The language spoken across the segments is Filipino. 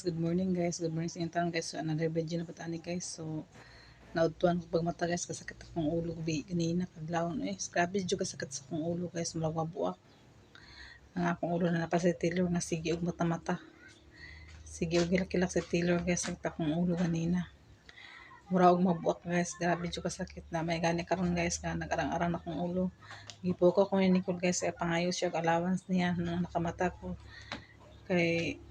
good morning guys. Good morning sa inyong taon guys. So another video na patani guys. So naudtuan ko pag mata guys kasakit akong ulo bi ganina kadlawon grabe jud kasakit sa akong ulo guys murag mabuak. Ang akong ulo na napasitilor nga sige og mata-mata. Sige og kilak sa tilor guys ang akong ulo ganina. Murag og mabuak guys. Grabe jud kasakit na may gani karon guys nga nag-arang-arang akong ulo. Gipuko ko ni Nicole guys pangayos siya og allowance niya nung nakamata ko. Kay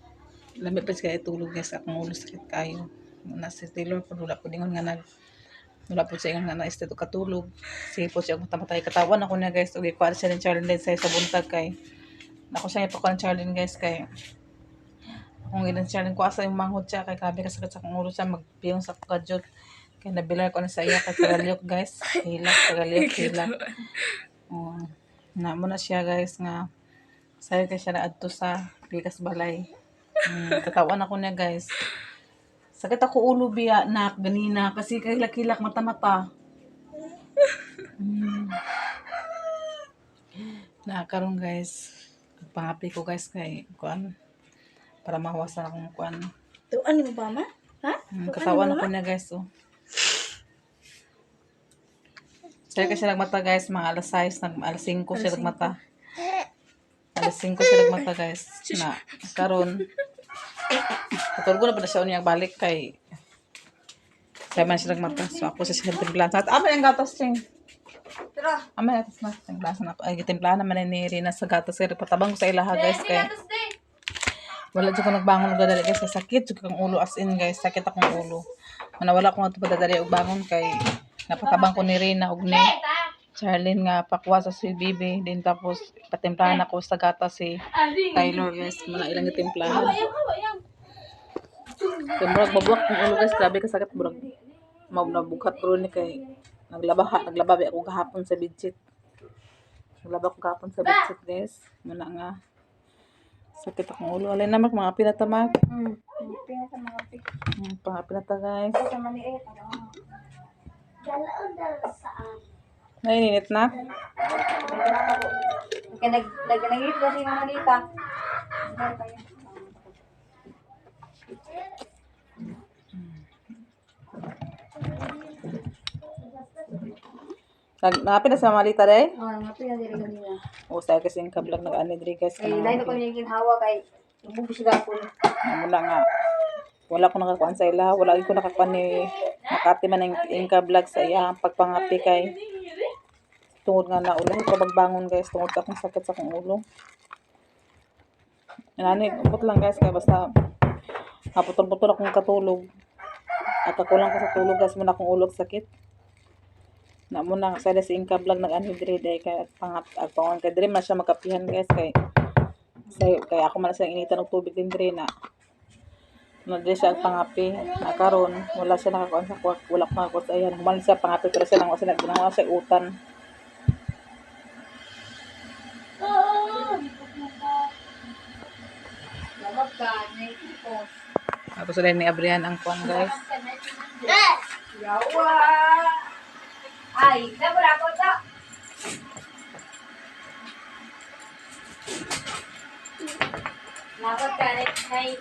lami pa siya itulog guys akong ulo sakit kayo na si Taylor po wala po dingon nga wala po siya nga na-estate katulog sige po siya matamatay katawan ako na guys og ikuha siya ng Charlene sa buntag kay nako siya ipakuha ng Charlene guys kay akong ginan Charlene ko asa yung manghod siya kay grabe kasakit sa akong ulo siya magpiyong sa kadyot kay nabilar ko na sa iya kay tagalyok guys hilak na mo na siya guys nga sayo kay siya na adto sa Pikas Balay. Katawan ako niya guys. Sakit ako ulo biya nak ganina kasi kilak-kilak mata-mata. Karon guys. Pangapi ko guys kay kuan para mahawasan akong kuan. Tuan mo ba ma? Ha? Katawan ako niya guys oh. Saya kasi nagmata guys mga alas 6 alas 5 siya nagmata. Alas 5 siya nagmata guys. Na karon katulog ko na pa na siya unyang balik kay kaya man siya nagmata. So ako sa siya timplahan. Ama yung gatas ching. Ama yung gatas na. Timplahan ako. Ay timplahan naman ni Rina sa gatas. Kaya patabang ko sa ilaha guys. Kaya wala dyan ko nagbangon nagdadali guys. Sakit dyan kong ulo as in guys. Sakit akong ulo. Manawala ko nga ito padadali og bangon kay napatabang ko ni Rina og ni Charlene nga pakwa sa si Bibi. Din tapos patimplahan ako sa gatas si Taylor guys. Mga ilang timplahan. Kaya murag mabuak kong ulo guys. Grabe kasakit murag nabukat ko ni kay naglaba ako kahapon sa bedsheet. Naglaba ko kahapon sa bedsheet guys. Muna nga sakit akong ulo. Alay naman mga pinatamag. Pinata guys. Nainit na? Okay, nag-nagit ba si Mama Lita? Napin na sa malita day? Oo, napi na diri kanina. O sa kasi yung kablog nag-ani diri guys. Kay lain ako naging hawa kay bubus gapon. Muna nga. Wala ko nakakuan sa ila. Wala ko nakakuan ni Makati man yung kablog sa iya. Pagpangapi kay tungod nga na ulan ko magbangon guys. Tungod ka akong sakit sa akong ulo. Nani, upot lang guys. Kaya basta naputol-putol akong katulog. At ako lang ko sa tulog guys. Muna akong ulog sakit. Na muna sa si Inka vlog nag-anhi diri day kay pangon kay diri man siya makapihan guys kay ako man siya initan og tubig din diri na diri siya pangapi na karon wala siya nakakuan sa kuwak wala pa ako sa ayan human siya pangapi pero siya lang wala siya ginawa siya utan tapos ulit ni Abrian ang kuan guys Yawa! Ay, nabura ko to. Lapot ka rin kay...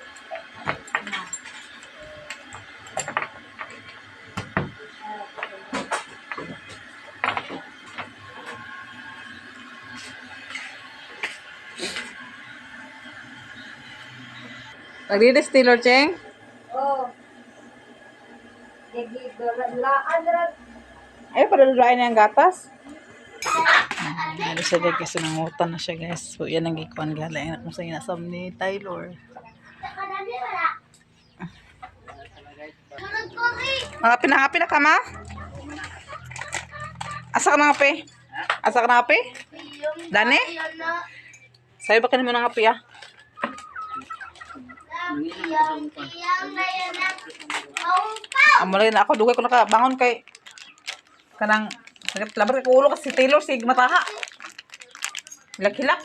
Nagdides Taylor Cheng? Oh. Laan rin. Ay, padalulain na yung gatas. Ano siya guys, kasi nangutan na siya guys. So, yan ang gikuan gala. Yan kung sa inasam ni Taylor. Happy na ka, ma? Asa ka na happy? Asa ka na happy? Dani? Sabi ba ka naman ng happy, ah? Amulay na ako. Dugay ko nakabangon kay kanang labat ko ulo kasi Taylor sig mataha. Hilak-hilak.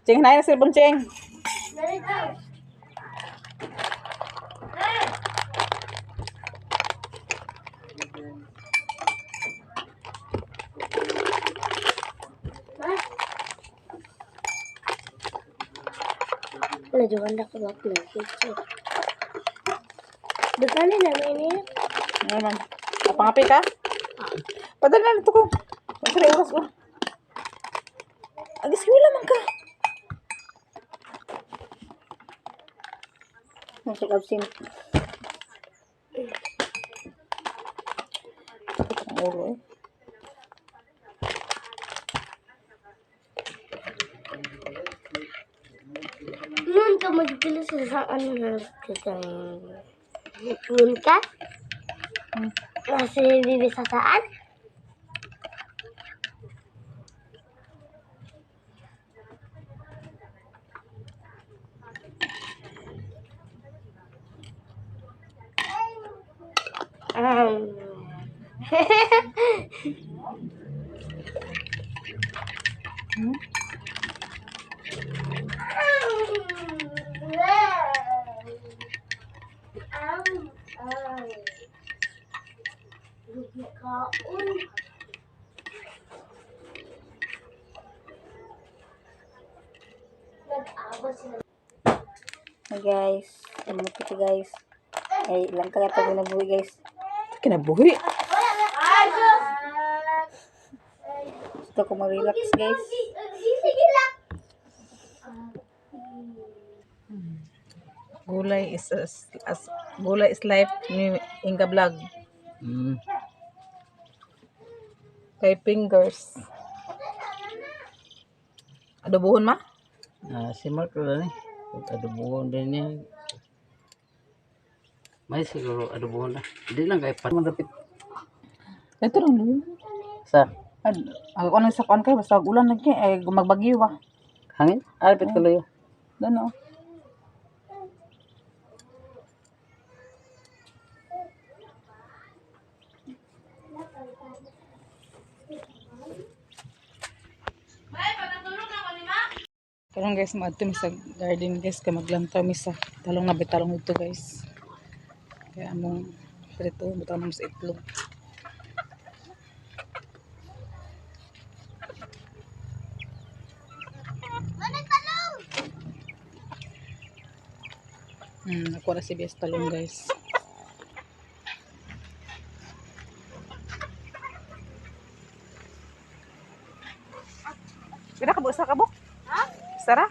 Cheng na si Buncheng. Wala, jawan na ko na picture. Dagani na may Ano man? Napangapi ka? Padala na ito ko. Masari oras ko. Agis wala man ka. Masuk absent. Ang ulo eh. Nun ka magpilis sa ano na isang nun ka? Nasa bibi sa saan? Hmm? Hey guys, ano kita guys? Ay, ilang kaya ito binabuhi guys. Kinabuhi. Gusto ko mag-relax guys. Gulay gulay is life ni Inga Vlog. Kay Fingers. Adobohon ma? Si Mark wala ni. Adobohon din niya. May siguro adobohon na. Hindi lang kay pan madapit. Ito lang dun. Sa Ako nang sa kuan kay basta ulan lagi ay magbagyo ba. hangin? Alpit ko layo. Dano. Karon guys, maadto mi sa garden guys kay maglantaw mi sa talong na bitalong ito guys. Kaya among prito bitaw na mo sa itlog. Ako na si Bias talong guys. Pila ka bu sa kabuk? Ha? Sara?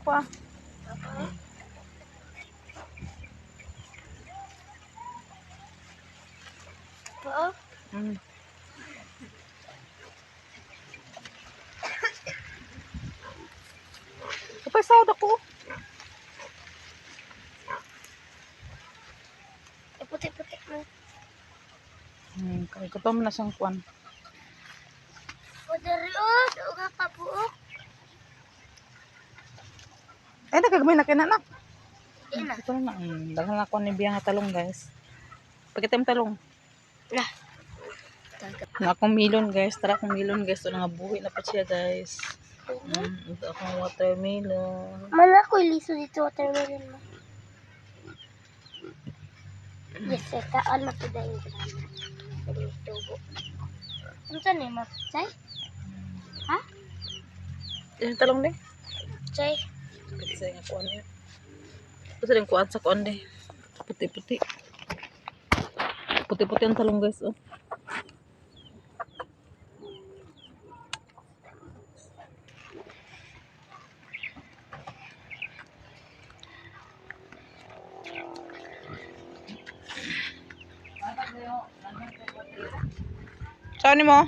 Kuha. Oo. Mm. Kapag sahod ako. Puti-puti na. Kaya katom na siyang kuan. Padariot, o nga pa po. Eh, nagkagamay na kinanak. Ina. Ito na. Daghan na kuan ni Biya nga talong guys. Pagkitim talong. Lah. Na akong melon guys. Tara akong melon guys. Ito na nga buhi na pa siya guys. Ito akong watermelon. Mana ko iliso dito watermelon mo. Yes, kaan mapidayin ko na. Pwede tubo. Ano saan eh, Chay? Ha? Yan talong din. Chay? Kasi nga kuan niya. Gusto rin kuan sa kuan din. Puti-puti. Puti-puti ang talong guys. Oh. Saan ni mo?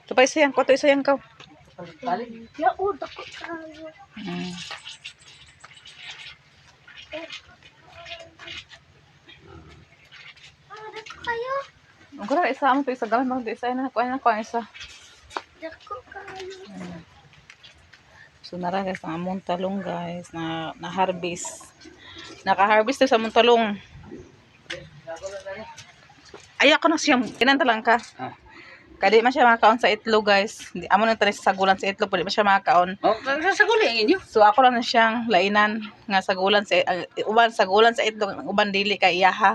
Ito pa isayang ko. Ito isayang ko. Ya, dako tayo. Dako kayo. Ang kura isa mo ito isa. Gamit mo ito isa. Kuan na ko ang isa. Dako kayo. So nara guys. Ang among talong guys. Na harvest. Naka-harvest na sa among talong. Ayak ko na siyang. Kinantalang ka. Kadi man siya makaon sa itlog guys. Amo na tanis sagulan sa itlog, pwede man siya makaon. Oh, sasaguli ang inyo. So ako lang na siyang lainan nga sagulan sa uban sagulan sa itlog, uban dili kay iyaha.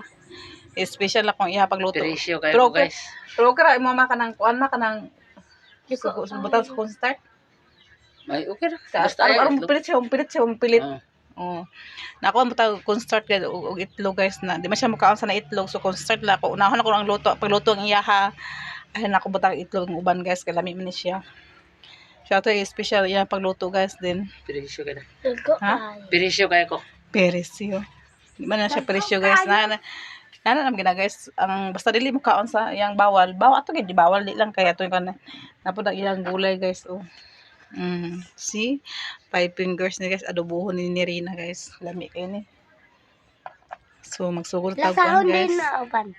Special akong iyaha pagluto. Perisyo kayo Pero guys. pero kara imo man kanang kuan na kanang Sugo, butang sa cornstarch. Ay, okay ra. Basta aron pilit siya. Ah. Oh. Na ako ang butang cornstarch guys ug itlog guys na. Di man siya makaon sa na itlog so cornstarch la ko. Unahon ako ang luto, pagluto ang iyaha. Ay nako butang itlog ng uban guys kay lami man ni siya. Siya to special iya pagluto guys din. Pirisyo ka na. Dugo Ha? ay. Pirisyo kaya ko. Peresyo. Di man na siya peresyo guys. Na gina guys ang basta dili mo kaon sa iyang bawal. Bawal ato gid bawal di lang kaya to kan. Napod ang iyang gulay guys oh. See? 5 fingers ni guys adobohon ni Rina guys. Lami kay ni. So magsugod ta Lasahon guys. din na uban.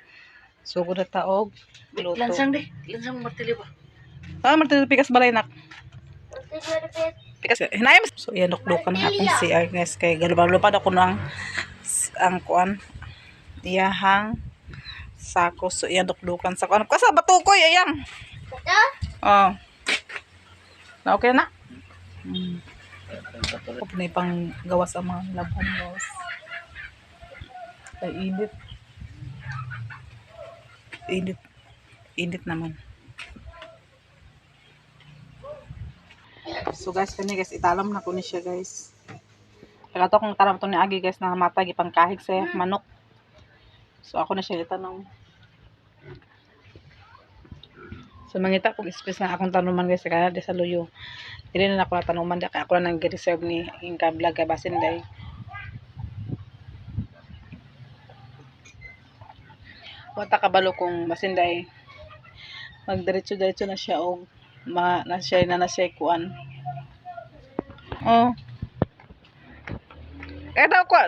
Sugod na taog. Luto. Lansang di. Lansang martilyo ba? Ah, martilyo pikas balay nak. Repeat. Pikas hinay mas. So yan dukdukan na akong CR guys kay galupad ako nang ang kuan iyahang sako so yan dukdukan sa kuan. Kasa batukoy ayang. Ito? Oh. Na okay na? Ako pinay pang gawas ang mga laban guys. Ay init. Init naman. So guys, kani guys, italam na ko ni siya guys. Kaya to kung taram to ni Agi guys, na matay ipang kahig sa manok. So ako na siya itanong. So mangita kung space na akong tanuman guys, kaya di sa luyo. Dili na ako natanuman, kaya ako na nang reserve ni Inka Vlog kay basin day. Wata kabalo kung basin day. Magdiretso-diretso na siya og na siya kuan. Oh. Eh daw ko,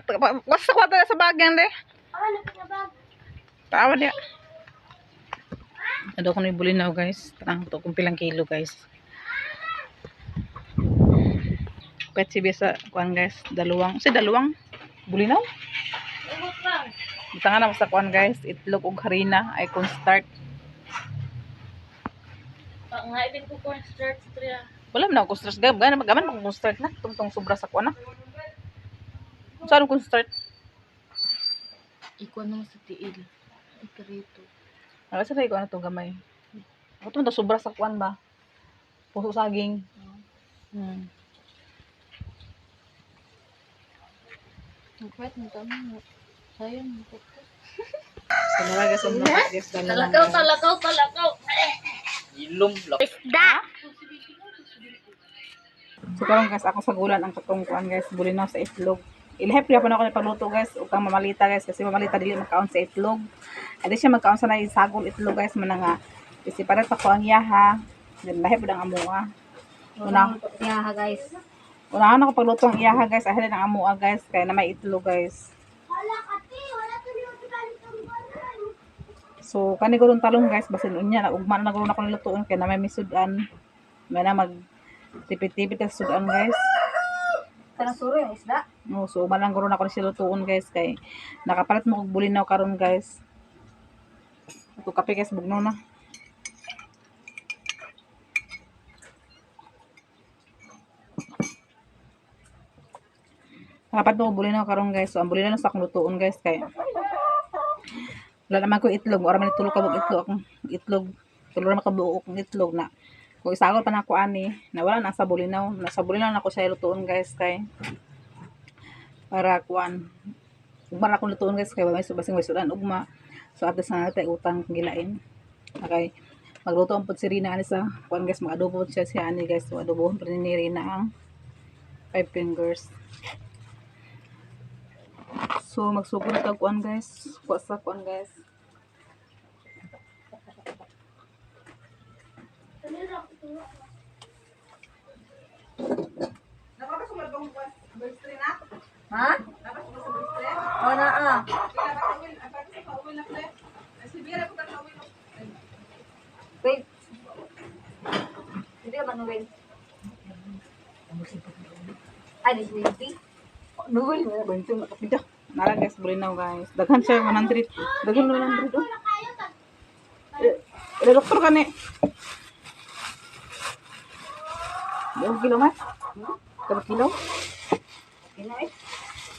basta ko sa bagyan de. Ano pinabag? Tawa dia. Ado ko ni bulinaw guys. Tarang to kung pilang kilo guys. Pet si bisa kuan guys, dalawang bulinaw. Ibot lang. Bitangan na sa kuan guys, itlog ug harina ay cornstarch. Nga ibig ko cornstarch triya. Wala man ako cornstarch gaman mag cornstarch na tungtong sobra sa kuan na. Saan cornstarch? Ikaw naman sa tiil. Ikarito. Ano sa ko na to gamay. Ako to sobra sa kuan ba? Puso saging. Nagkwet mo tama. Sayang mo ko. So nalaga sa mga guys Talakaw. Ilom. Isda. So karon guys ako sa gulan ang katong kuan guys, bulinaw sa itlog. Ilahip niya pa na ako ng pagluto guys, ug kang mamalita guys kasi mamalita dili magkaon sa itlog. Adi siya magkaon sa nay sagol itlog guys man nga. Kasi para pa ko ang yaha, then lahip ang amuha. Yaha guys. Unahan ako pagluto ang iyaha guys, ahili ng amuha guys kaya na may itlog guys. So kani gurong talong guys basin unya na ugma na gurong ako nilutuon kaya na may misudan. May na mag tipid-tipid sa sudan guys. Kanang suro yung isda. No, so malang guro na ko sila tuon guys kay nakapalit mo kog bulinaw karon guys. Ito kape guys bugno na. Nakapalit mo kog bulinaw karon guys. So ang bulinaw na sa akong lutuon guys kay wala naman ko itlog, ora man itulog ka mong itlog. Tulo naman ka buo kong itlog na. Kung isagol pa na ako ani, nawala na sa bulinaw. Nasa bulinaw na ako siya lutuon guys kay para kuan ugma na akong lutuon guys kay may basing may sudan ugma so ato sa natin utang gilain okay magluto ang pud si Rina ani sa kuan guys mag-adobo siya si ani guys so adobohon pa ni Rina ang 5 fingers so magsugod na tag kuan guys kuha sa kuan guys Ha? O na ah. Wait. Hindi ba nuwin? Ay, this will be. nuwin bentong nakapida nara guys bulinaw guys daghan siya 100 daghan 100 oh doktor ka ni yung kilo mas? Kalo kilo?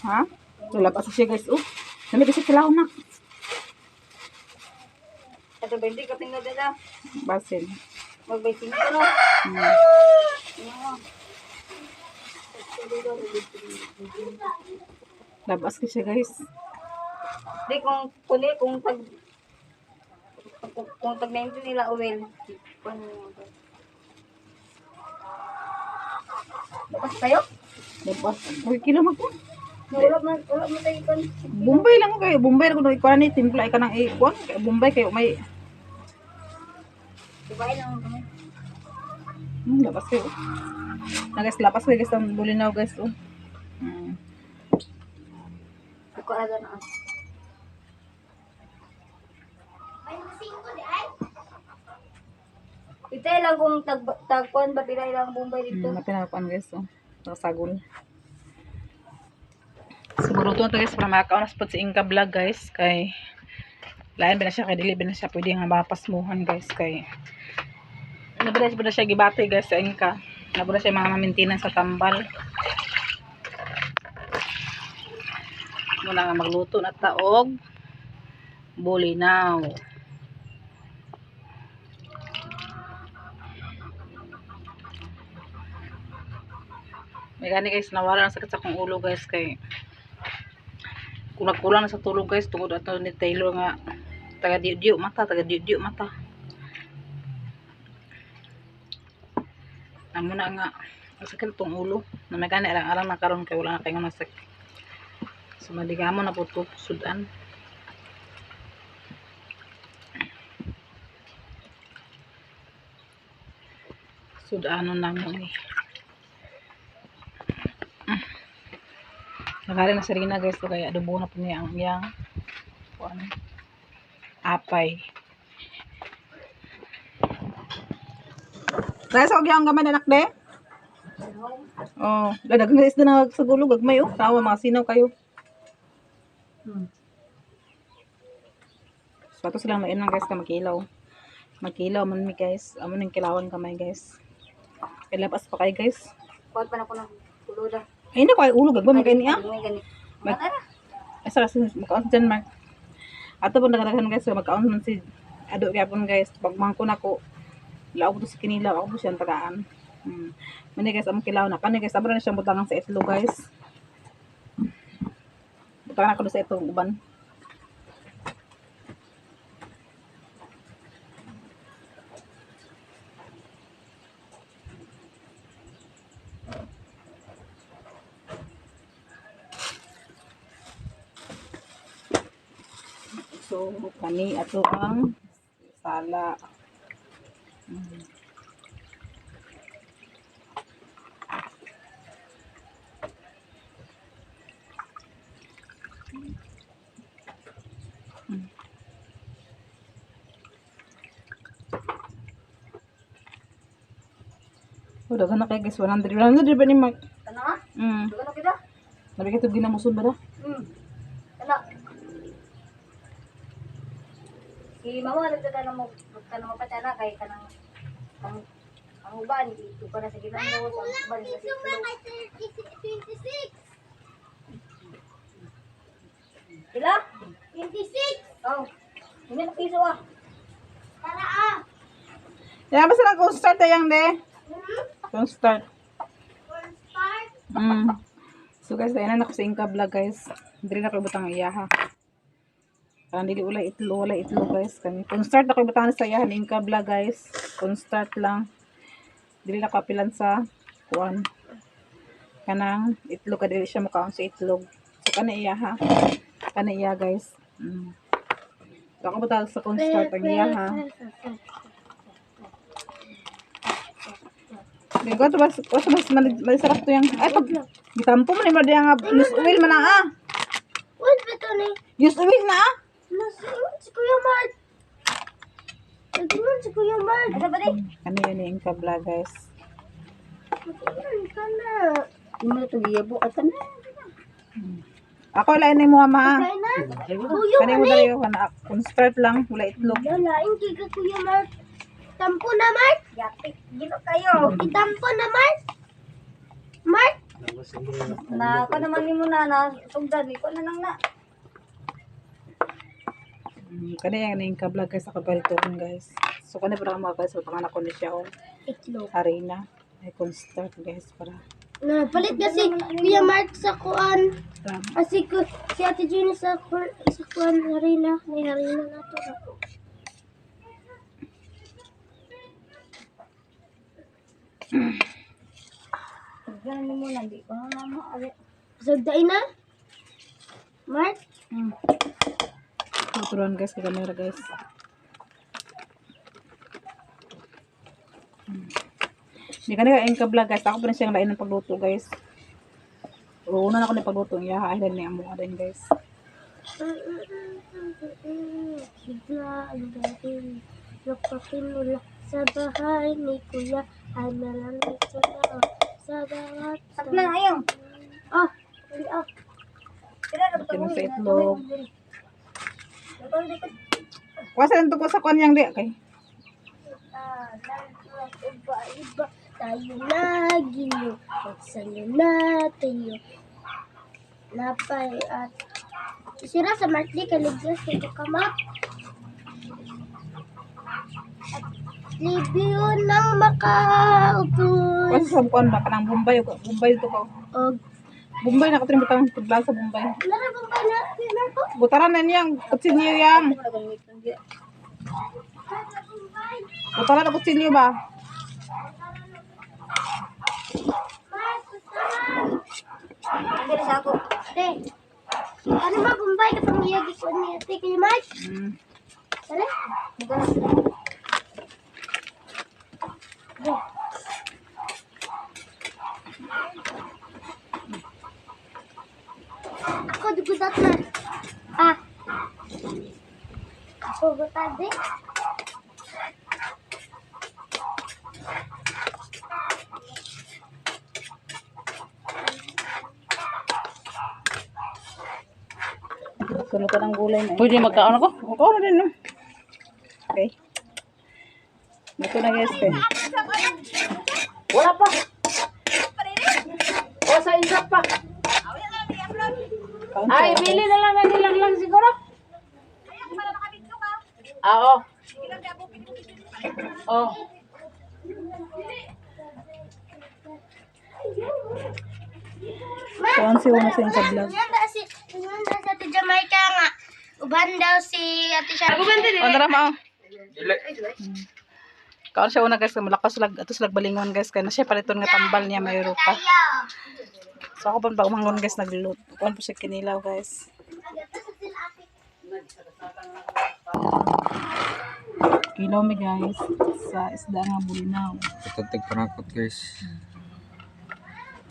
Ha? Wala pa siya guys. Oh, nami kasi kilaw na. Ito 20 ka tingnan dito. Basin. Mag-baiting ko no. Hmm. Labas ka siya guys. Di kung tag 90 nila oil. Bakas kayo? Labas. Uy, kilo mo po. Wala mo tayo kan. Bombay lang ko kayo. Bombay lang ko ikuan ni timpla ka ng ikuan. Bombay kayo may Dibain lang kami. labas kayo. Na guys, labas kayo guys ang bulinaw guys. Oh. Buka na na. Itay lang kung tagkuan ba pila ilang bombay dito. Napinapan guys. Oh. Sagol. Siguro to guys para makakaon na spot si Inka Vlog guys kay lain ba na siya kay dili ba na siya pwede nga mapasmuhan guys kay nabura siya gibati guys sa Inka. Nabura siya mga maintenance sa tambal. Muna nga magluto na taog bulinaw. May gani guys, nawala na sakit sa akong ulo guys kay kulang na sa tulog guys tungod ato ni Taylor nga taga diyo mata. Amo na nga sakit tong ulo. Na may gani arang na karon kay wala na kay nga masakit. So maligamo na po to sudan. Sudanon na mo ni. Nakari na Serena guys so kaya adobo na po niya ang iyang apay. Guys, og yung gamay na nakde? Oh, dadag na isda na sa gulo gagmay oh. Tawa mga sinaw kayo. So ato silang mainang guys ka makilaw. Makilaw man mi guys. Amo ning kilawan kamay guys. Ilabas pa kay guys. Kuan pa na ko ng tuluda. Ay na kay ulo gagmay kay niya. May gani. Asa kasi makaon dyan Mark. Ato po nagkatagan guys, so magkaon man si Ado Gyapon guys. Pagmangko na ko, ilaw ko to si Kinilaw, ako po siyang tagaan. Mani guys, among kilaw na. Kani guys, abra na siyang butangan sa itlog guys. Butangan ako sa itong uban. So, kani ato ang sala. Oh, dagan na kay guys, 100 ba ni Mark? Kana? Mm. Dugan kita. Nabi ka ito ginamuson ba da? Kana. Si mama nagtata mo patana kay kanang ang uban dito pa na sa ginando ang uban na sa tulog. 26. Ila? 26. Oh. Hindi na piso ah. Tara ah. Yan, basta lang kung start ayang de. Kung start. So guys, dahil na ako sa Inka Vlog guys. Hindi na ako butang iyaha. Parang dili ulay itlo guys. Kung start ako butang sa iyaha ni Inka Vlog guys. Kung start lang. Dili na kapilan sa kuan. Kanang itlog ka dili siya makaon sa itlog. So kana iyaha. Kana iya guys. So ako butang sa kung start ang iyaha. Digo to bas masarap to yang ay pag gitampo man mo diya nga use oil man ah. What beto ni? Use oil na ah. Nasiyon si Kuya Mark. Nasiyon si Kuya Mark. Ano ba di? Ano yun yung Inka Vlog guys. Nasiyon ka na. Hindi mo ito giyabo ka na. Ako lain ni mo ama. Kaya na. Kuya Kani mo dali ko na kung start lang wala itlog. lain kay ka Kuya Mark. Tampo na Mark. Yapit. Gino kayo. Itampo na Mark. Mark. Na ako naman ni mo na sugdan ko na lang na. Kani yung Inka Vlog guys ako palito guys. So kani para mga guys, so panganak ko ni siya o Itlog. harina. Ay start guys para. Palit kasi Kuya Mark sa kuan. Um, Kasi si Ate Jenny sa kuan harina. May harina na to. Ganun mo lang, di ko na maaari. Sagday na? Mark? Tuturuan guys kay camera guys. Hindi ka na ka vlog guys. Ako pa rin siyang lain ng pagluto guys. Una na ako ng pagluto niya. Ay ni amo din guys. Sigla ang gabi. Napapinula sa bahay ni Kuya. Ay malamig sa bawat saklang ayaw. Ah, hindi ah. Lagyan mo sa itlog. Wasa nito ko sa kanyang di. Okay. Iba-iba tayo lagi nyo. Pagsanyo natin yung napay at sira sa Martley kaligtas ito kamak. At libyo ng makaupo. Wasa sa kuan ba kanang Bombay ko. Bombay to ko. Og Bombay na katrim butang paglag sa Bombay. narabang ba na? Pinan ko? Butaran na niyang kutsilyo yang. Butaran na kutsilyo ba? Agad sa ako. Te, ano ba Bombay kapag iyagi ko niya? Te, kayo Mark? Tara. Go. Ako dugudat na. Ah. Ako gutat din. Sunod ka ng gulay na. Pwede magkaon ako? Magkaon na din no? Okay. Dito na guys eh. Wala pa. O sa isa pa. Kaon Ay, siya. bili na lang na nilang lang siguro. Oo. Oh. Kaon si Una sa yung vlog. Tingnan daw si Ate Jamaica nga. Uban daw si Ate Sharon. Ang dara mo. Kaon siya una guys, malakas lag atos lag balingon guys kay na siya paliton nga tambal niya may ruta. So ako pa umangon guys nagluluto. Kuan po siya kinilaw guys. Kilaw mi guys sa isda nga bulinaw. Tatag panakot guys.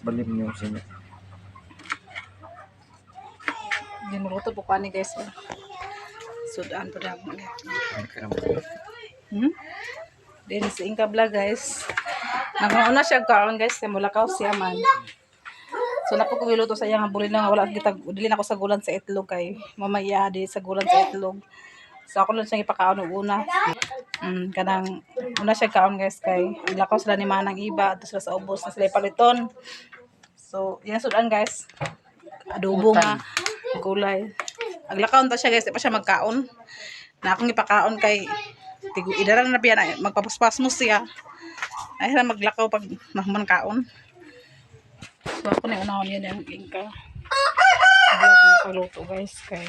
Balim niyo sa inyo. Dinuluto po kani guys. Sudan po damo guys. Then sa Inka Vlog guys. Naguna siya kaon guys, kay mulakaw siya man. So napo ko giluto sa iya nga bulinaw nga wala kita dili na ako sa gulan sa itlog kay mamaya di sa gulan sa itlog. So ako lang siya ipakaon og una. Kanang una siya kaon guys kay lakaw sila ni manang iba at sila sa ubos na sila paliton. So yan sudan guys. Adobo nga gulay. Aglakaw ta siya guys, di pa siya magkaon. Na akong ipakaon kay idaran na biya na magpapaspas mo siya. Ay na maglakaw pag mahman kaon. So ako na unahon yun yung Inka vlog na pagluto guys kay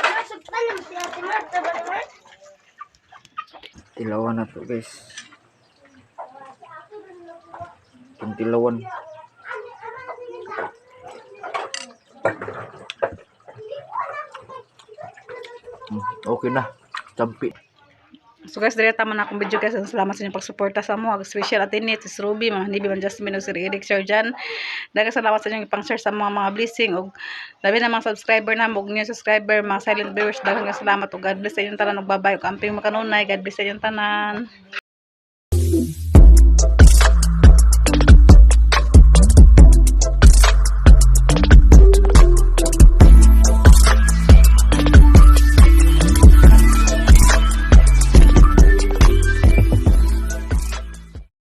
Nasugtan naman si Ate Marta ba naman? Tilawan na to guys. Tilawan. Okay na. Campi. so guys, dili tama na akong video guys. Salamat sa inyong pagsuporta sa mo. Special atinit, si Ruby, mga hindi man Jasmine o si Eric Sir Jan. Daghang salamat sa inyong ipang-share sa mga blessing og labi na mga subscriber na mo, new subscriber, mga silent viewers. Daghang salamat og God bless sa inyong tanan og babay og amping makanunay. God bless sa inyong tanan.